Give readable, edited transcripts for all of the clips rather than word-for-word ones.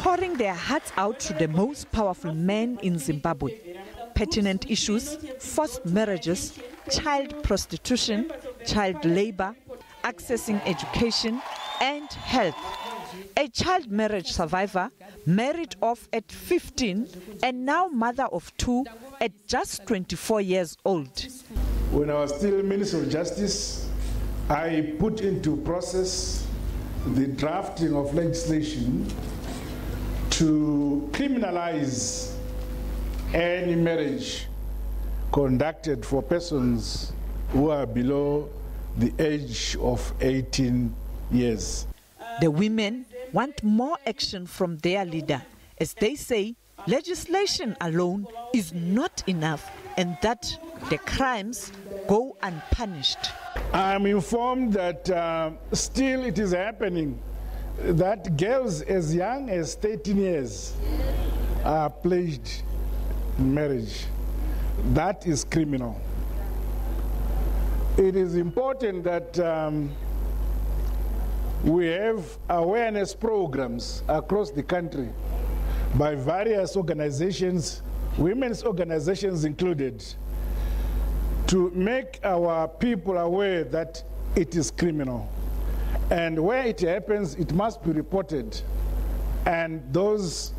pouring their hearts out to the most powerful men in Zimbabwe. Pertinent issues, forced marriages, child prostitution, child labor, accessing education and health. A child marriage survivor, married off at 15 and now mother of 2 at just 24 years old. When I was still Minister of Justice, I put into process the drafting of legislation to criminalize any marriage conducted for persons who are below the age of 18 years. The women want more action from their leader, as they say legislation alone is not enough and that the crimes go unpunished. I'm informed that still it is happening that girls as young as 13 years are pledged in marriage. That is criminal. It is important that we have awareness programs across the country by various organizations, women's organizations included, to make our people aware that it is criminal. And where it happens, it must be reported. And those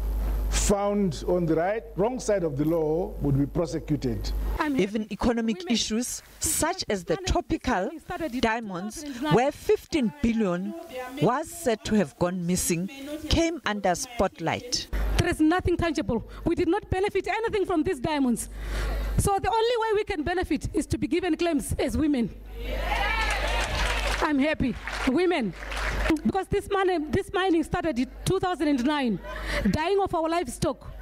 found on the wrong side of the law would be prosecuted. Even economic issues such as the tropical diamonds, where 15 billion was said to have gone missing, came under spotlight. There is nothing tangible. We did not benefit anything from these diamonds. So the only way we can benefit is to be given claims as women. I'm happy, women, because this mining started in 2009, dying of our livestock.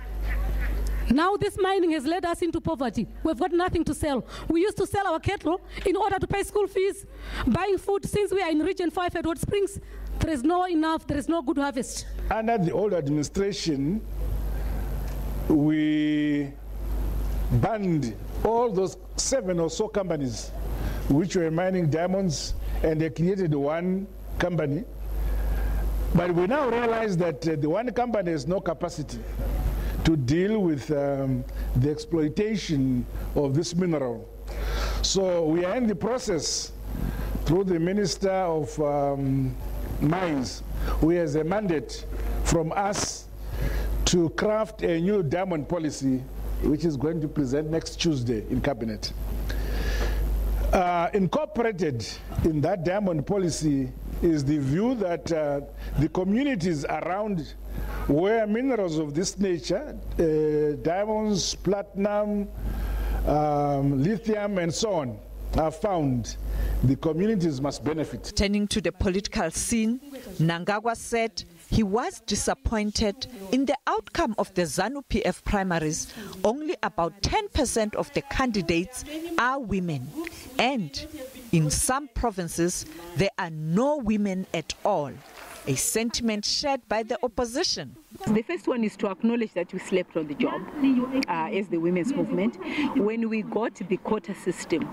Now this mining has led us into poverty. We've got nothing to sell. We used to sell our cattle in order to pay school fees, buying food. Since we are in Region 5 at Hot Springs, there is no enough, there is no good harvest. Under the old administration, we banned all those 7 or so companies which were mining diamonds, and they created one company. But we now realize that the one company has no capacity to deal with the exploitation of this mineral. So we are in the process, through the Minister of Mines, who has a mandate from us to craft a new diamond policy, which is going to present next Tuesday in Cabinet. Incorporated in that diamond policy is the view that the communities around where minerals of this nature, diamonds, platinum, lithium and so on, are found, the communities must benefit. Turning to the political scene, Mnangagwa said he was disappointed in the outcome of the ZANU-PF primaries. Only about 10% of the candidates are women, and in some provinces there are no women at all, a sentiment shared by the opposition. The first one is to acknowledge that we slept on the job as the women's movement. When we got the quota system,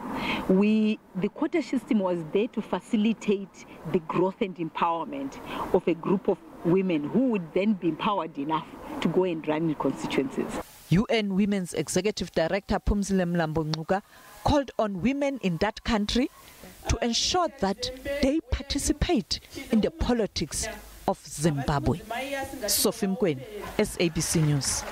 the quota system was there to facilitate the growth and empowerment of a group of women who would then be empowered enough to go and run in constituencies. UN Women's Executive Director Phumzile Mlambo-Ngcuka called on women in that country to ensure that they participate in the politics of Zimbabwe. Sophie Mkweni, SABC News.